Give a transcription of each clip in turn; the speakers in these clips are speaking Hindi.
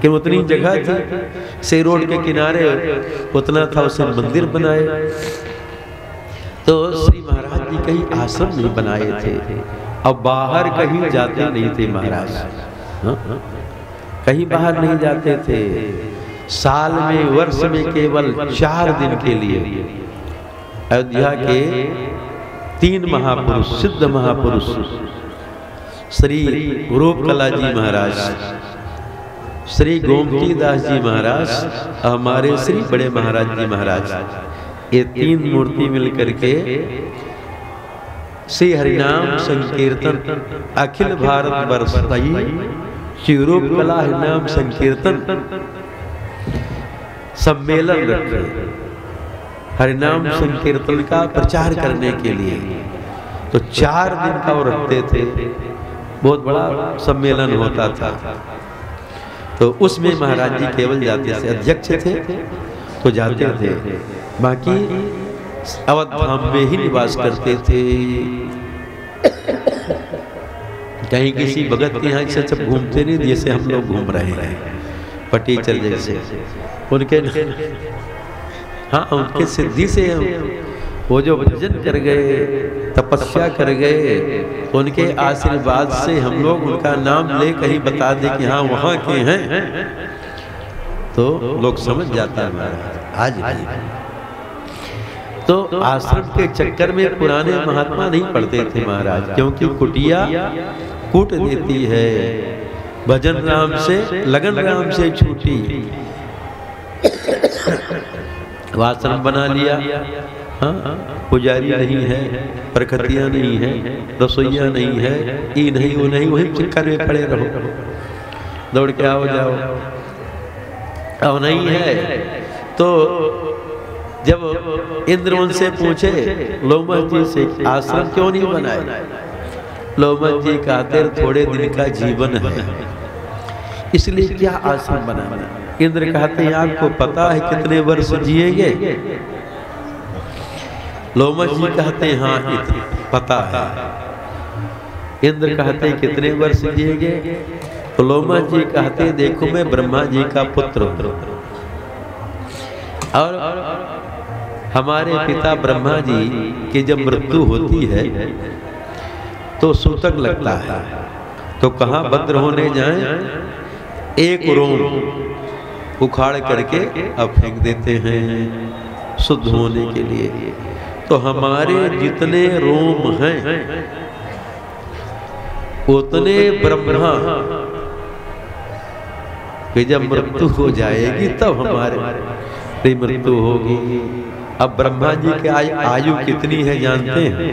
लेकिन उतनी जगह थी, से रोड के किनारे उतना था, उसे मंदिर बनाए। तो श्री महाराज जी कहीं आश्रम नहीं बनाए थे, अब बाहर कहीं जाते नहीं थे महाराज। कहीं बाहर नहीं जाते थे। साल में, वर्ष में केवल 4 दिन के लिए अयोध्या के 3 महापुरुष, सिद्ध महापुरुष, श्री रूपकला जी महाराज, श्री गोमती दास जी महाराज, हमारे श्री बड़े महाराज जी महाराज, ये 3 मूर्ति मिलकर के श्री हरिनाम संकीर्तन अखिल भारत वर्ष श्री रूपकला हरिनाम संकीर्तन सम्मेलन रखे, हरिनाम संकीर्तन का प्रचार करने के लिए। तो 4 दिन का वो रखते थे, बहुत बड़ा सम्मेलन होता था। तो उसमें महाराज जी केवल जाते थे, अध्यक्ष थे तो जाते थे, बाकी अवध धाम में ही निवास करते थे। कहीं किसी भगत के यहाँ से सब घूमते नहीं, जैसे हम लोग घूम रहे हैं पटीचर जैसे। उनके हाँ, उनके सिद्धि से वो जो भजन कर गए, तपस्या कर गए, उनके आशीर्वाद से हम लोग उनका नाम ले कहीं बता दे कि हाँ वहाँ के हैं, तो लोग समझ जाता है आज भी। तो आश्रम के चक्कर में पुराने महात्मा नहीं पढ़ते थे महाराज, क्योंकि कुटिया कूट देती है, भजन राम से लगन राम से छूटी। आश्रम बना लिया, हाँ, पुजारी नहीं है, प्रखतियाँ नहीं है, रसोइया नहीं है, ये नहीं वो नहीं, वही चक्कर में पड़े रहो, दौड़ के आओ जाओ। अब नहीं है तो जब इंद्र उनसे पूछे लोमश जी से, आश्रम क्यों नहीं बनाए? लोमश जी कहते थोड़े दिन का जीवन है, इसलिए क्या आश्रम बनाना। इंद्र कहते हैं आपको पता है कितने वर्ष जिएंगे? लोमश जी कहते हैं हाँ पता है। इंद्र कहते हैं कितने वर्ष जिएंगे? तो लोमश जी कहते हैं देखो मैं ब्रह्मा जी का पुत्र हूं, और हमारे पिता ब्रह्मा जी की जब मृत्यु होती है तो सूतक लगता है, तो कहाँ भद्र होने जाएं, एक रोम उखाड़ करके अब फेंक देते हैं शुद्ध होने के लिए। तो हमारे जितने रोम हैं उतने ब्रह्मा कि जब मृत्यु हो जाएगी तब हमारे मृत्यु होगी। अब ब्रह्मा जी की आयु कितनी है जानते हैं?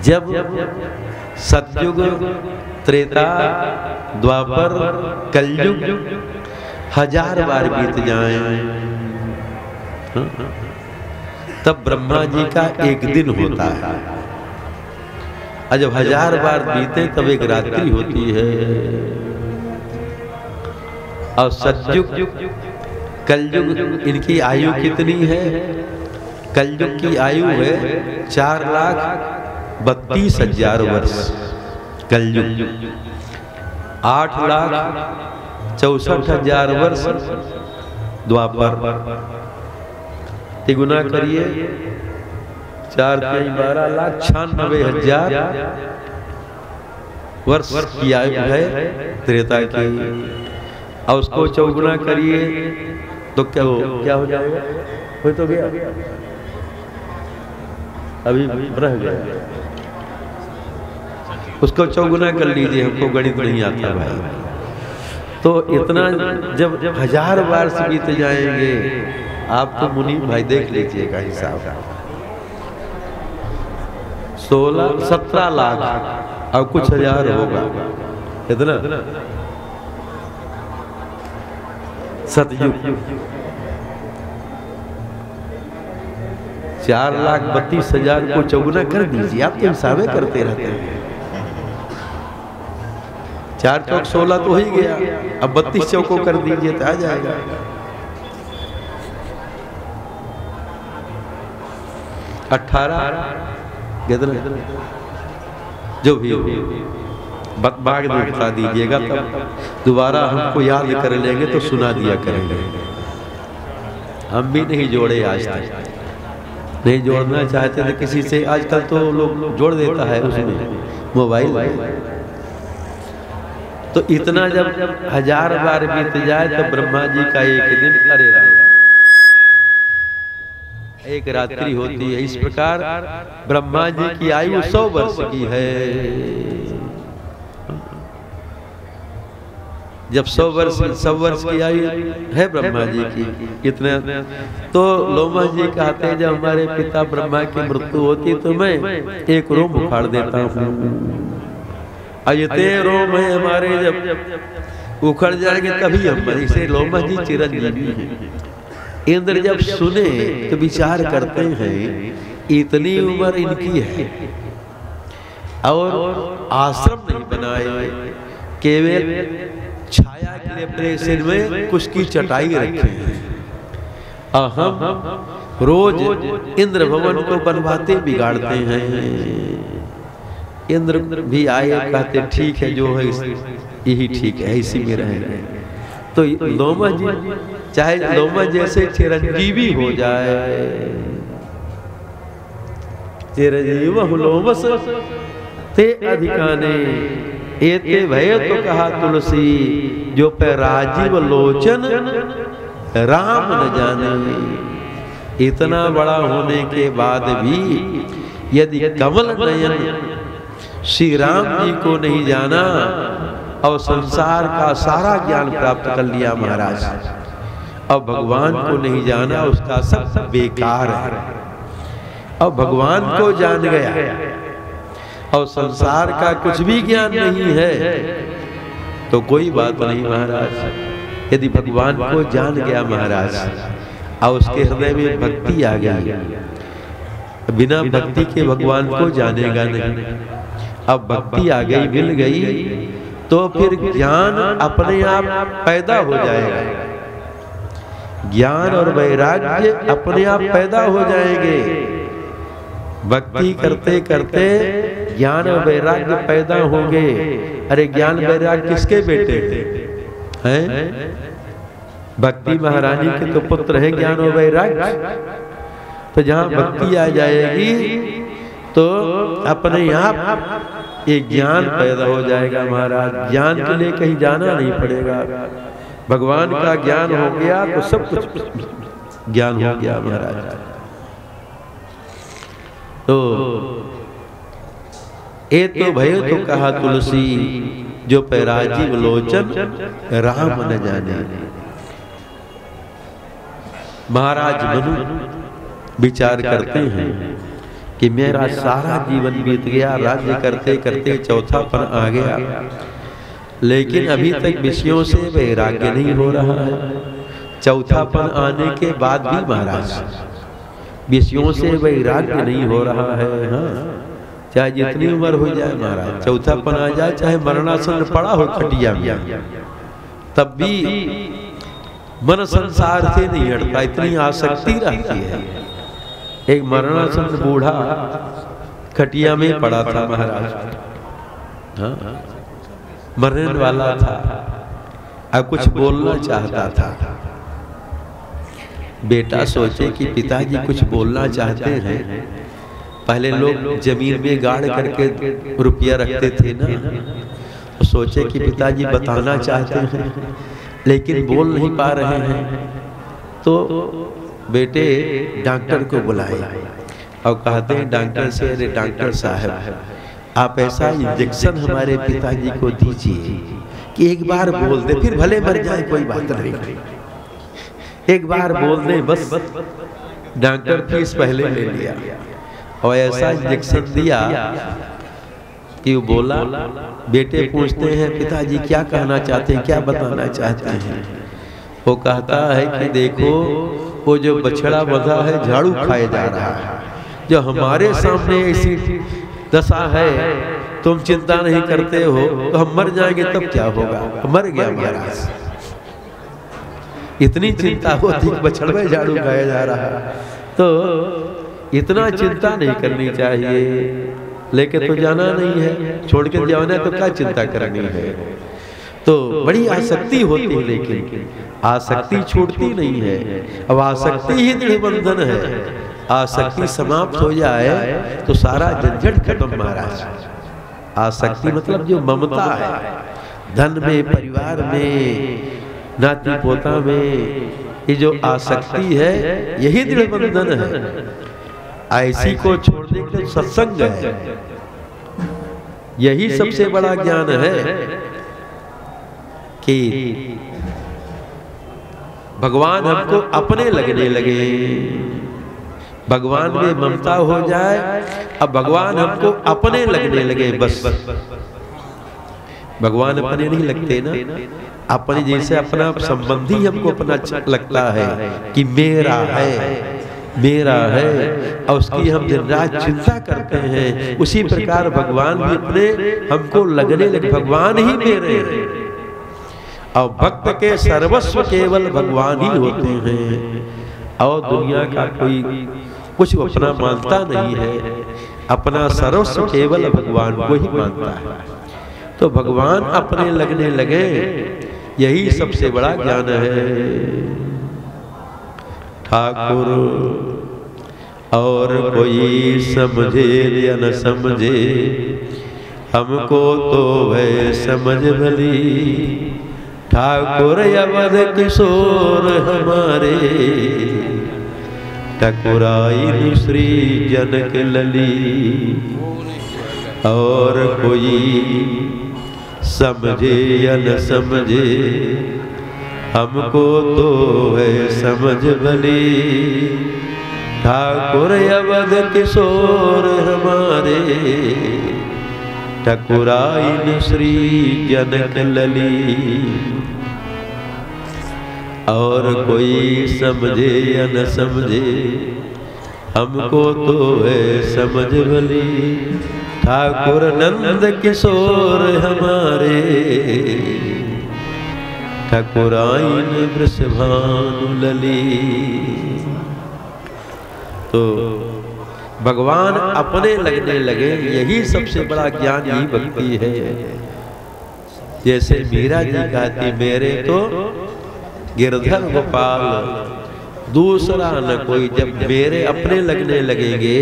जब सतयुग, त्रेता, द्वापर, कलयुग 1000 बार बीत जाएं, तब ब्रह्मा जी का एक दिन होता है। और जब 1000 बार बीते तब एक रात्रि होती है। और सतयुग, कलयुग, इनकी आयु कितनी है? कलयुग की आयु है 4,32,000 वर्ष कलयुग, 8,64,000 वर्ष द्वापर। तिगुना करिए, 4 3 12,96,000 वर्ष की आयु है त्रेता की। और उसको चौगुना करिए तो क्या हो जाएगा? हो तो गया, अभी रह गया। उसको चौगुना कर लीजिए, हमको गणित नहीं आता भाई। तो इतना जब 1000 वर्ष बीत जाएंगे, आप तो मुनि भाई देख लीजिएगा हिसाब, 17 लाख और कुछ हजार होगा, इतना सतयुग 4,32,000 को चौगुना कर दीजिए। आप तो हिसाबे करते रहते हैं। 4 चौक 16 तो ही गया, अब 32 चौको कर दीजिए तो आ जाएगा। 18 कितना जो भी हो, बाद में बता दीजिएगा, तब दोबारा हमको याद कर लेंगे तो सुना दिया करेंगे। हम भी नहीं जोड़े आज तक, नहीं जोड़ना चाहते थे किसी से। आजकल तो लोग जोड़ देता है उसमें मोबाइल। तो इतना जब 1000 बार बीत जाए तो ब्रह्मा जी का एक दिन, अरे राम, एक रात्रि होती है। इस प्रकार ब्रह्मा जी की आयु 100 वर्ष की है। जब 100 वर्ष की आयु है ब्रह्मा जी की, कितने तो लोमा जी कहते हैं जब हमारे पिता ब्रह्मा की मृत्यु होती तो मैं एक रोम उखाड़ देता हूँ। अयते रोम है हमारे, जब उखड़ जाएंगे तभी हम मरे। इसे लोमा जी चिरंजीवी हैं। इंद्र जब सुने तो विचार करते हैं इतनी उम्र इनकी है और आश्रम नहीं बनाए, केवल छाया के लिए अपने सिर में कुछ की चटाई रखे हैं। और हम रोज इंद्र भवन को बनवाते बिगाड़ते हैं। इंद्र भी आए, कहते ठीक है जो है यही ठीक है, इसी में रहेंगे। तो लोमा जी, चाहे लोमा जैसे चिरंजीवी हो जाए, चिरंजीव लोमस ते अधिकाने एते भय तो कहा तुलसी, जो पे राजीव लोचन राम न जाने। इतना बड़ा होने के बाद भी यदि कमल नयन श्री राम जी को नहीं जाना और संसार का सारा ज्ञान प्राप्त कर लिया महाराज, और भगवान को नहीं जाना, उसका सब बेकार है। और भगवान को जान गया और संसार का कुछ भी ज्ञान नहीं है तो कोई बात नहीं महाराज। यदि भगवान को जान गया महाराज और उसके हृदय में भक्ति आ गई, बिना भक्ति के भगवान को जानेगा नहीं। अब भक्ति आ गई, मिल गई, तो फिर ज्ञान अपने आप पैदा हो जाएगा। ज्ञान और वैराग्य अपने आप पैदा हो जाएंगे। भक्ति करते करते ज्ञान और वैराग्य पैदा होंगे। अरे ज्ञान वैराग्य किसके बेटे हैं? भक्ति महारानी के तो पुत्र है ज्ञान और वैराग्य। तो जहाँ भक्ति आ जाएगी तो अपने आप ये ज्ञान पैदा हो जाएगा महाराज। ज्ञान के लिए कहीं जाना नहीं पड़ेगा। भगवान का ज्ञान हो गया तो सब कुछ ज्ञान हो गया महाराज। तो ए तो भय तो कहा तुलसी, जो पैराजीव लोचन राम न जाने। महाराज मनु विचार करते हैं कि मेरा सारा जीवन बीत गया, राज्य करते करते चौथापन आ गया, लेकिन अभी तक विषयों से वैराग्य नहीं हो रहा है। चौथापन आने के बाद भी महाराज विषयों से वैराग्य नहीं हो रहा है। हाँ, चाहे जितनी उम्र हो जाए महाराज, चौथापन आ जाए, चाहे मरणासन पड़ा हो खटिया में, तब भी मन संसार से नहीं हटता, इतनी आसक्ति रहती है। एक मरणासन बूढ़ा खटिया में पड़ा था महाराज, हाँ, मरने वाला था, अब कुछ बोलना चाहता था। बेटा सोचे कि पिताजी कुछ बोलना चाहते हैं। पहले लोग जमीन में गाड़ करके रुपया रखते थे ना, तो सोचे कि पिताजी बताना चाहते हैं लेकिन बोल नहीं पा रहे हैं। तो बेटे डॉक्टर को बुलाए और कहते हैं डॉक्टर से, अरे डॉक्टर साहब आप ऐसा इंजेक्शन हमारे पिताजी को दीजिए कि एक बार बोल दे, फिर भले मर जाए कोई बात नहीं, एक बार बोल दे बस। डॉक्टर फीस पहले ले लिया और ऐसा इंजेक्शन दिया कि वो बोला। बेटे पूछते हैं पिताजी क्या कहना चाहते हैं, क्या बताना चाहते हैं? वो कहता है कि देखो वो जो बछड़ा बंधा है झाड़ू खाए जा रहा है, जो हमारे सामने ऐसी दशा है, तुम चिंता नहीं करते हो तो हम मर जाएंगे तब क्या होगा? मर गया महाराज। इतनी चिंता होती बछड़े झाड़ू खाया जा रहा है, तो इतना चिंता नहीं करनी चाहिए। लेके तो जाना नहीं है, छोड़ के जाना तो क्या चिंता करनी है। तो बड़ी आसक्ति होती है, लेकिन आसक्ति छूटती नहीं है। अब आसक्ति ही दृढ़ बंधन है। आसक्ति समाप्त हो जाए तो सारा झंझट खत्म महाराज। आसक्ति मतलब जो ममता है, धन में, परिवार में, नाती पोता में, ये जो आसक्ति है यही दृढ़ बंधन है। ऐसी को छोड़ने के लिए सत्संग है, यही सबसे बड़ा ज्ञान है कि भगवान हमको अपने लगने लगे, भगवान में ममता हो जाए। अब भगवान हमको अपने लगने लगे, बस भगवान अपने नहीं लगते ना, अपने जैसे अपना संबंधी हमको अपना लगता है कि मेरा है, मेरा है, और उसकी हम दिन रात चिंता करते हैं। उसी प्रकार भगवान भी अपने हमको लगने लगे, भगवान ही मेरे हैं। और भक्त के सर्वस्व केवल भगवान ही होते हैं, और दुनिया का कोई कुछ अपना मानता नहीं है। अपना सर्वस्व केवल भगवान को ही मानता है। तो भगवान अपने लगने लगे, यही सबसे बड़ा ज्ञान है। ठाकुर और कोई समझे या न समझे, हमको तो वह समझ भली। ठाकुर अवध किशोर हमारे, ठकुराइन श्री जनक लली। और कोई समझे या न समझे, हमको तो है समझ भली। ठाकुर अवध किशोर हमारे, ठकुराइन श्री जनक लली। और कोई समझे या न समझे, हमको तो है समझ भली। ठाकुर नंद किशोर हमारे, ठकुराइन वृषभानु लली। तो भगवान अपने लगने लगे, यही सबसे बड़ा ज्ञान, यही भक्ति है। जैसे मीरा जी कहती, मेरे तो गिरधर गोपाल दूसरा न कोई। जब मेरे अपने लगने लगेंगे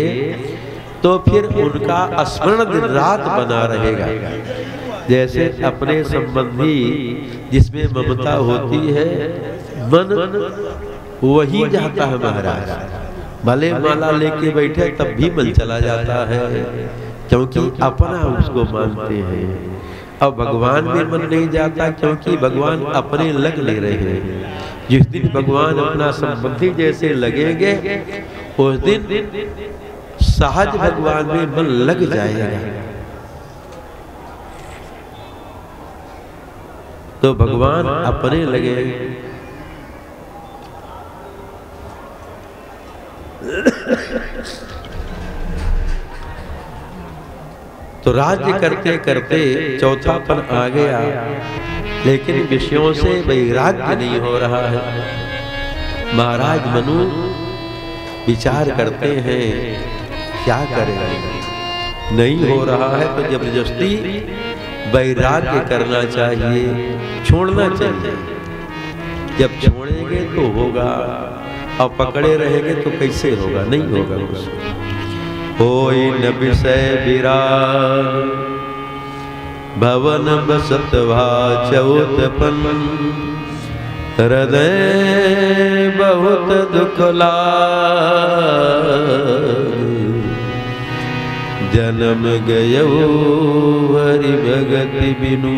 तो फिर उनका स्मरण दिन रात बना रहेगा। जैसे अपने संबंधी जिसमें ममता होती है, मन वही जाता है महाराज। भले माला लेके बैठे तब भी मन चला जाता है, क्योंकि अपना उसको मानते हैं। अब भगवान में मन नहीं जाता, क्योंकि भगवान अपने लग ले रहे हैं। जिस दिन भगवान अपना संबंधी जैसे लगेंगे, उस दिन सहज भगवान में मन लग जाएगा। तो भगवान अपने लगे। तो राज्य करते करते चौथापन आ गया, लेकिन विषयों से वैराग्य नहीं हो रहा है। महाराज मनु विचार करते हैं, क्या करें, नहीं हो रहा है तो जबरदस्ती वैराग्य करना चाहिए, छोड़ना चाहिए। जब छोड़ेंगे तो होगा, और पकड़े रहेंगे तो कैसे होगा, नहीं होगा कुछ। होई न विषय विराग, भवन बसत भा चौतपन। हृदय बहुत दुख लाग, जन्म गयो हरि भगति बिनु।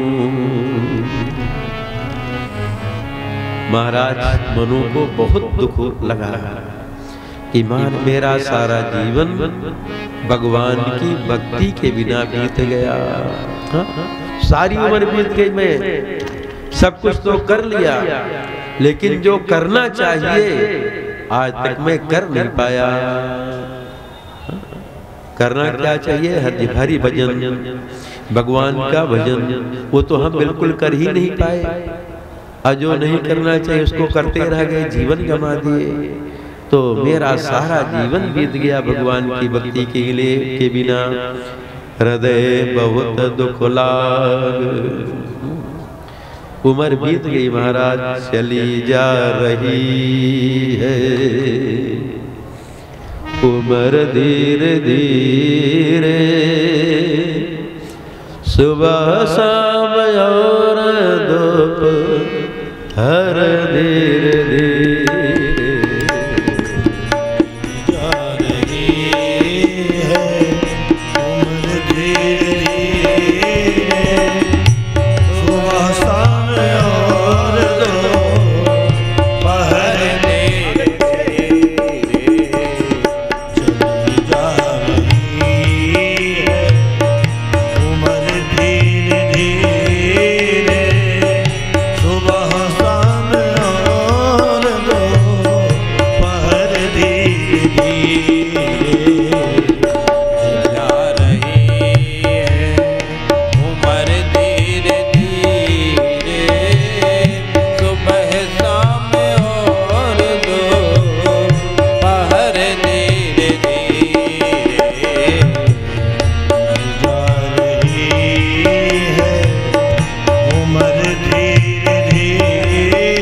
महाराज मनु को बहुत दुख लगा कि मान मेरा सारा जीवन भगवान की भक्ति के बिना बीत गया। सारी उम्र बीत गई, मैं सब कुछ तो कर लिया, लेकिन जो करना चाहिए आज तक मैं कर नहीं पाया। करना क्या चाहिए, हरि भजन, भगवान का भजन, वो तो हम बिल्कुल कर ही नहीं पाए। और जो नहीं करना चाहिए उसको करते रह गए, जीवन गंवा दिए। तो मेरा सारा जीवन बीत गया भगवान की भक्ति के लिए के बिना। हृदय बहुत दुख लाग। उम्र बीत गई महाराज, चली जा रही है उम्र धीरे धीरे, सुबह शाम और दो